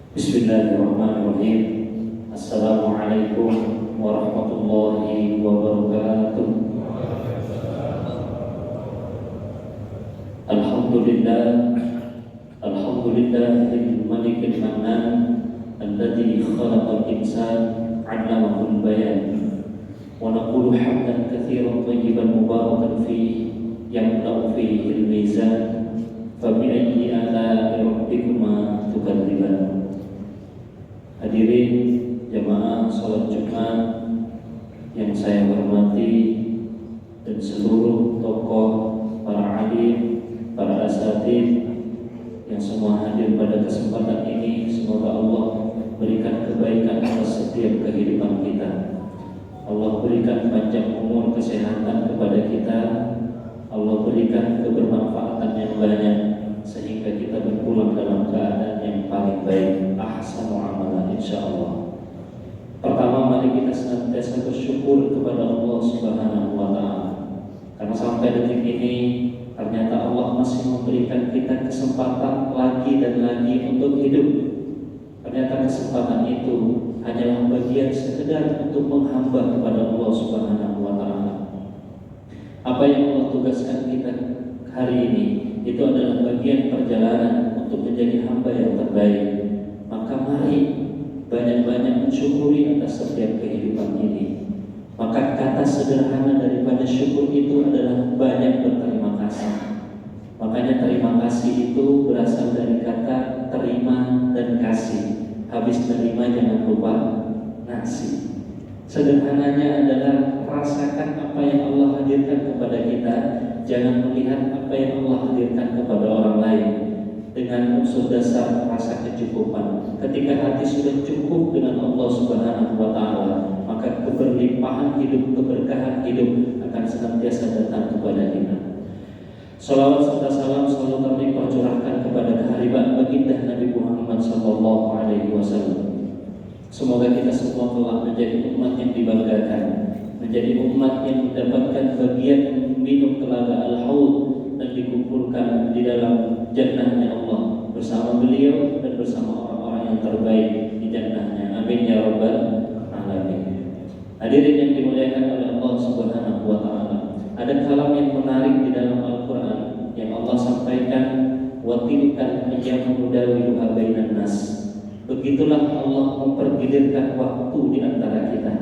Bismillahirrahmanirrahim. Assalamualaikum warahmatullahi wabarakatuh. Alhamdulillah, alhamdulillahil malikil mannan alladzi khalaqal insana 'allamahul bayan. Wa naqulu hamdan katsiran thayyiban mubarakan fihi yamla'u fihi al-mizan. Fa bi ayyi ala'i rabbikuma tukadziban. Hadirin jamaah salat Jumat yang saya hormati dan seluruh tokoh, para alim, para asatidz yang semua hadir pada kesempatan ini, semoga Allah berikan kebaikan atas setiap kehidupan kita. Allah berikan panjang umur, kesehatan kepada kita. Allah berikan kebermanfaatan yang banyak sehingga kita berpulang dalam keadaan yang paling baik, ahsanu amalan insyaallah. Pertama, mari kita senantiasa bersyukur kepada Allah Subhanahu wa taala. Karena sampai detik ini ternyata Allah masih memberikan kita kesempatan lagi dan lagi untuk hidup. Ternyata kesempatan itu hanyalah bagian sekedar untuk menghamba kepada Allah Subhanahu wa taala. Apa yang Allah tugaskan kita hari ini itu adalah bagian perjalanan untuk menjadi hamba yang terbaik. Maka mari banyak-banyak mensyukuri atas setiap kehidupan ini. Maka kata sederhana daripada syukur itu adalah banyak berterima kasih. Makanya terima kasih itu berasal dari kata terima dan kasih. Habis terima jangan lupa nasi. Sederhananya adalah rasakan apa yang Allah hadirkan kepada kita. Jangan melihat apa yang Allah hadirkan kepada orang lain. Dengan unsur dasar rasa kecukupan. Ketika hati sudah cukup dengan Allah Subhanahu wa taala, maka keberlimpahan hidup, keberkahan hidup akan senantiasa datang kepada kita. Salawat serta salam selalu kami percurahkan kepada keharibaan baginda Nabi Muhammad sallallahu alaihi wasallam. Semoga kita semua kelak menjadi umat yang dibanggakan, menjadi umat yang mendapatkan bagian minum telaga al-haud dan dikumpulkan di dalam jannahnya Allah bersama beliau dan bersama orang-orang yang terbaik di jannahnya. Amin ya rabbal alamin. Hadirin yang dimuliakan oleh Allah Subhanahu wa taala. Ada kalam yang menarik di dalam Al-Qur'an yang Allah sampaikan, wa tilkal ayyamu nudawiluha bainan nas. Begitulah Allah mempergilirkan waktu di antara kita.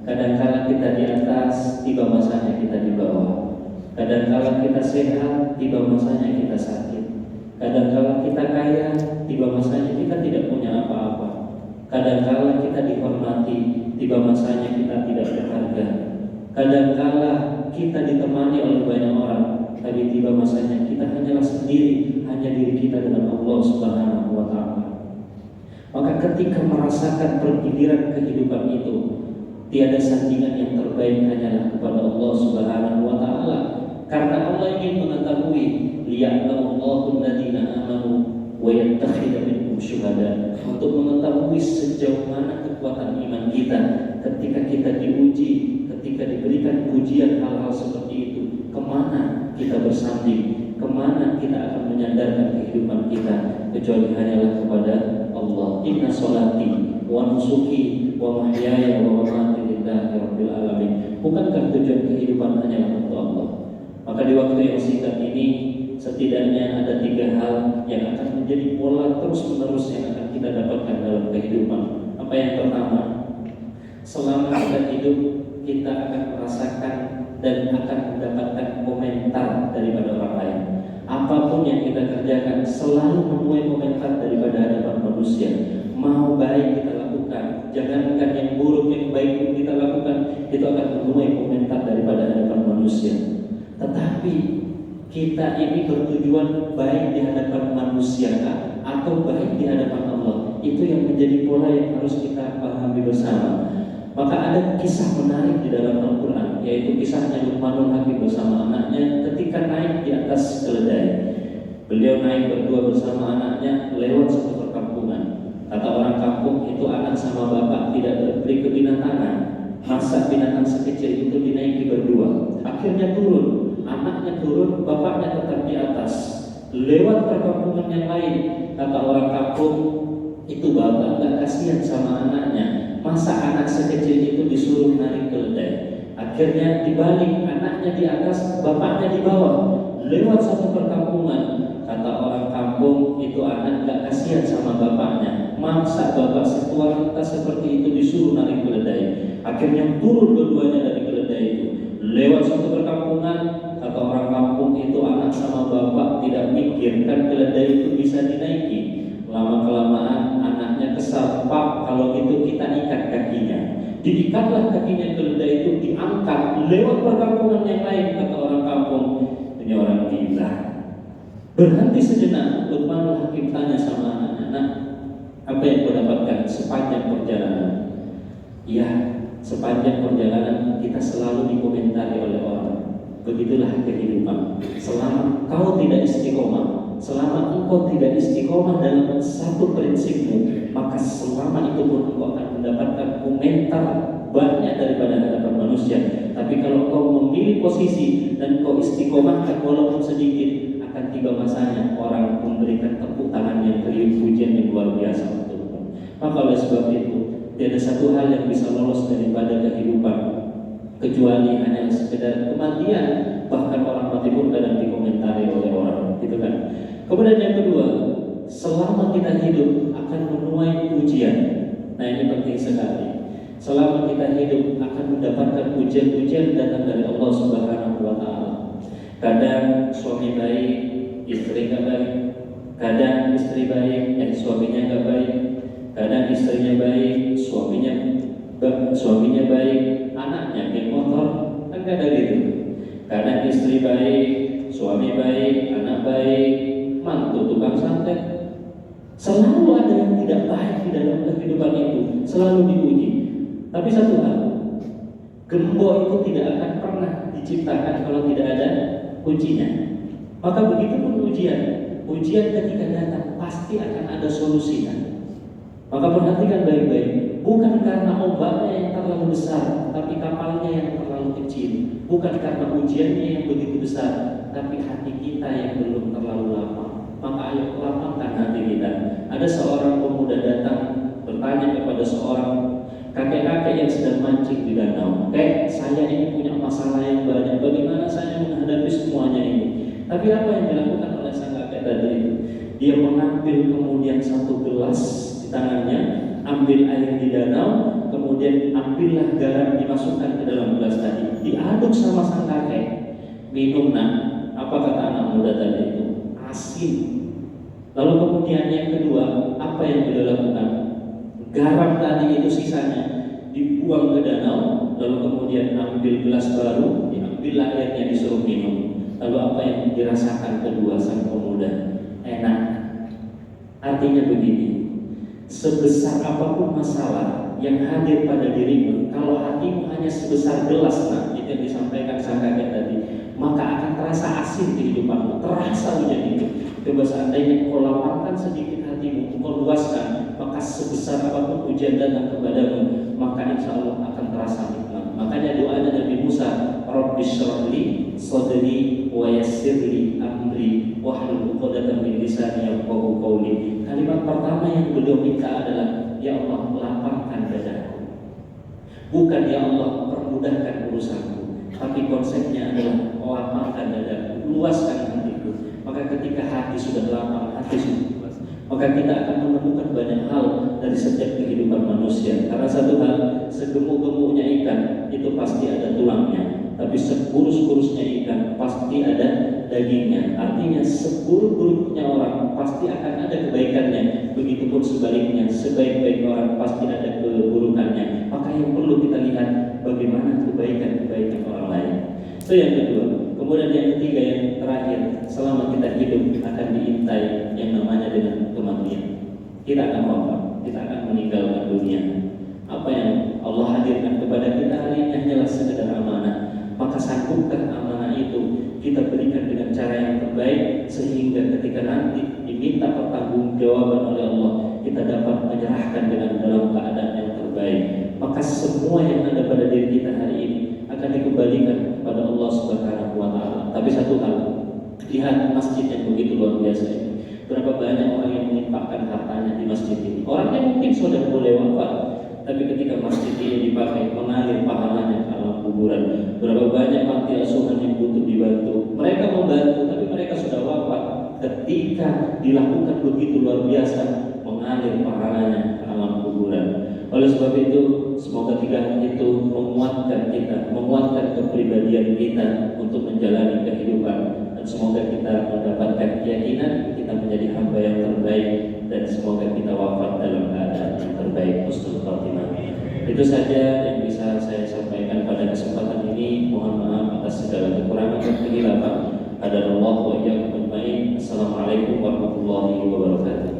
Kadang-kala kita di atas, tiba masanya kita di bawah. Kadang-kala kita sehat, tiba masanya kita sakit. Kadang-kala kita kaya, tiba masanya kita tidak punya apa-apa. Kadang-kala kita dihormati, tiba masanya kita tidak berharga. Kadang-kala kita ditemani oleh banyak orang, tapi tiba masanya kita hanyalah sendiri, hanya diri kita dengan Allah Subhanahu wa taala. Maka ketika merasakan pergiliran kehidupan itu, tiada sandingan yang terbaik hanyalah kepada Allah Subhanahu wa taala. Karena Allah ingin mengetahui liya'lamallahu alladziina aamanu wa yattakhidha minkum syuhada, untuk mengetahui sejauh mana kekuatan iman kita ketika kita diuji, ketika diberikan pujian hal-hal seperti itu, kemana kita bersanding, kemana kita akan menyandarkan kehidupan kita, kecuali hanyalah kepada Allah. Inna sholati wa nusuki wa mahyaya wa mamati lillahi rabbil alamin. Bukankah tujuan kehidupan hanyalah untuk Allah? Maka di waktu yang singkat ini setidaknya ada 3 hal yang akan menjadi pola terus-menerus yang akan kita dapatkan dalam kehidupan. Apa yang pertama? Selama kita hidup, kita akan merasakan dan akan mendapatkan komentar daripada orang lain. Apapun yang kita kerjakan selalu menuai komentar daripada hadapan manusia. Mau baik kita lakukan, jangankan yang buruk, yang baik pun kita lakukan, itu akan menuai komentar daripada hadapan manusia. Tetapi kita ini bertujuan baik di hadapan manusia atau baik di hadapan Allah. Itu yang menjadi pola yang harus kita pahami bersama. Maka ada kisah menarik di dalam Al-Quran, yaitu kisahnya Luqmanul Hakim bersama anaknya ketika naik di atas keledai. Beliau naik berdua bersama anaknya lewat satu perkampungan. Kata orang kampung, itu anak sama bapak tidak berberi kebinatangan. Masa binatang sekecil itu dinaiki berdua. Akhirnya turun, anaknya turun, bapaknya tetap di atas. Lewat perkampungan yang lain, kata orang kampung, itu bapak nggak kasihan sama anaknya. Masa anak sekecil itu disuruh narik keledai? Akhirnya dibalik, anaknya di atas, bapaknya di bawah. Lewat satu perkampungan, kata orang kampung, itu anak nggak kasihan sama bapaknya. Masa bapak setua kita seperti itu disuruh narik keledai? Akhirnya turun dua-duanya dari keledai itu. Lewat satu perkampungan, kata orang kampung, itu anak sama bapak tidak mikir kan keledai itu bisa dinaiki. Lama-kelamaan anaknya kesal, "Pak, kalau gitu kita ikat kakinya." Diikatlah kakinya keledai itu, diangkat lewat perkampungan yang lain. Kata orang kampung, "Ini orang gila." Berhenti sejenak, Luqmanul Hakim tanya sama anaknya, "Nak, apa yang kau dapatkan sepanjang perjalanan?" "Ya, sepanjang perjalanan kita selalu dikomentari oleh orang. Begitulah kehidupan. Selama kau tidak istiqomah, selama engkau tidak istiqomah dalam satu prinsipmu, maka selama itu pun engkau akan mendapatkan komentar banyak daripada hadapan manusia. Tapi kalau engkau memilih posisi dan engkau istiqomahkan walaupun sedikit, akan tiba masanya orang memberikan tepuk tangan yang riuh, pujian yang luar biasa untukmu." Maka oleh sebab itu, tiada satu hal yang bisa lolos daripada kehidupan kecuali hanya sekedar kematian. Bahkan orang mati pun kadang dikomentari oleh orang, gitu kan. Kemudian yang kedua, selama kita hidup akan menuai ujian. Nah, ini penting sekali. Selama kita hidup akan mendapatkan ujian-ujian datang dari Allah Subhanahu wa Ta'ala. Kadang suami baik, istri gak baik. Kadang istri baik, suaminya gak baik. Kadang istrinya baik, suaminya baik, anaknya geng motor, kan gak ada gitu. Kadang istri baik, suami baik, anak baik, mantu tukang santet. Selalu ada yang tidak baik di dalam kehidupan itu, selalu diuji. Tapi satu hal, gembok itu tidak akan pernah diciptakan kalau tidak ada ujinya. Maka begitu pun ujian ketika datang pasti akan ada solusinya. Maka perhatikan baik-baik, bukan karena ombaknya yang terlalu besar, tapi kapalnya yang terlalu kecil. Bukan karena ujiannya yang begitu besar, tapi hati kita yang belum terlalu lapang. Maka ayo lapangkan hati kita. Ada seorang pemuda datang bertanya kepada seorang kakek-kakek yang sedang mancing di danau. "Kek, saya ini punya masalah yang banyak. Bagaimana saya menghadapi semuanya ini?" Tapi apa yang dilakukan oleh sang kakek tadi itu? Dia mengambil kemudian satu gelas di tangannya, ambil air di danau, kemudian ambillah garam dimasukkan ke dalam gelas tadi, diaduk sama sang kakek. "Minum, nak." Apa kata anak muda tadi itu? "Asin." Lalu kemudian yang kedua, apa yang beliau lakukan? Garam tadi itu sisanya dibuang ke danau, lalu kemudian ambil gelas baru, diambil airnya, disuruh minum. Lalu apa yang dirasakan kedua sang pemuda? Enak. Artinya begini, sebesar apapun masalah yang hadir pada dirimu, kalau hatimu hanya sebesar gelas, nah itu yang disampaikan sang kakek tadi, maka akan terasa asin kehidupanmu, terasa ujian itu. Coba seandainya kau lapangkan sedikit hatimu, kau luaskan, maka sebesar apapun ujian datang kepadamu, maka insya Allah akan terasa nikmat. Makanya doanya Nabi Musa, "Rabbi shrah li sadri wa yassir li amri wahlul 'uqdatam min lisani yafqahu qawli." Kalimat pertama yang beliau minta adalah, "Ya Allah, lapangkan dadaku." Bukan "Ya Allah, permudahkan urusanku," tapi konsepnya adalah lapangkan dadaku, luaskan hatiku. Maka ketika hati sudah lapang, hati sudah luas, maka kita akan menemukan banyak hal dari setiap kehidupan manusia. Karena satu hal, segemuk-gemuknya ikan itu pasti ada tulangnya, tapi sekurus-kurusnya ikan pasti ada dagingnya. Artinya seburuk-buruknya orang pasti akan ada kebaikannya. Begitupun sebaliknya, sebaik-baik orang pasti ada keburukannya. Maka yang perlu kita lihat bagaimana kebaikan-kebaikan orang lain. Itu yang kedua. Kemudian yang ketiga, yang terakhir, selama kita hidup akan diintai yang namanya dengan kematian. Kita akan wafat, kita akan meninggalkan dunia. Apa yang Allah hadirkan kepada kita hari ini hanyalah sekedar amanah. Maka sanggupkan amanah itu kita berikan dengan cara yang terbaik, sehingga ketika nanti diminta pertanggungjawaban oleh Allah, kita dapat menyerahkan dengan dalam keadaan yang terbaik. Maka semua yang ada pada diri kita hari ini akan dikembalikan kepada Allah Subhanahu wa Ta'ala. Tapi satu hal, lihat masjid yang begitu luar biasa ini. Berapa banyak orang yang menyimpahkan hartanya di masjid ini. Orangnya mungkin sudah boleh wafat, tapi ketika masjid ini dipakai mengalir pahalanya ke alam kuburan. Berapa banyak panti asuhan yang butuh dibantu, mereka membantu, tapi mereka sudah wafat. Ketika dilakukan begitu luar biasa, mengalir pahalanya ke alam kuburan. Oleh sebab itu, semoga 3 hal itu menguatkan kita, menguatkan kepribadian kita untuk menjalani kehidupan, dan semoga kita mendapatkan keyakinan kita menjadi hamba yang terbaik, dan semoga kita wafat dalam keadaan yang terbaik, husnul khatimah. Itu saja yang bisa saya sampaikan pada kesempatan ini. Mohon maaf atas segala kekurangan dan kehilafan. Hadanallahu wa iyyakum ajmain. Assalamualaikum warahmatullahi wabarakatuh.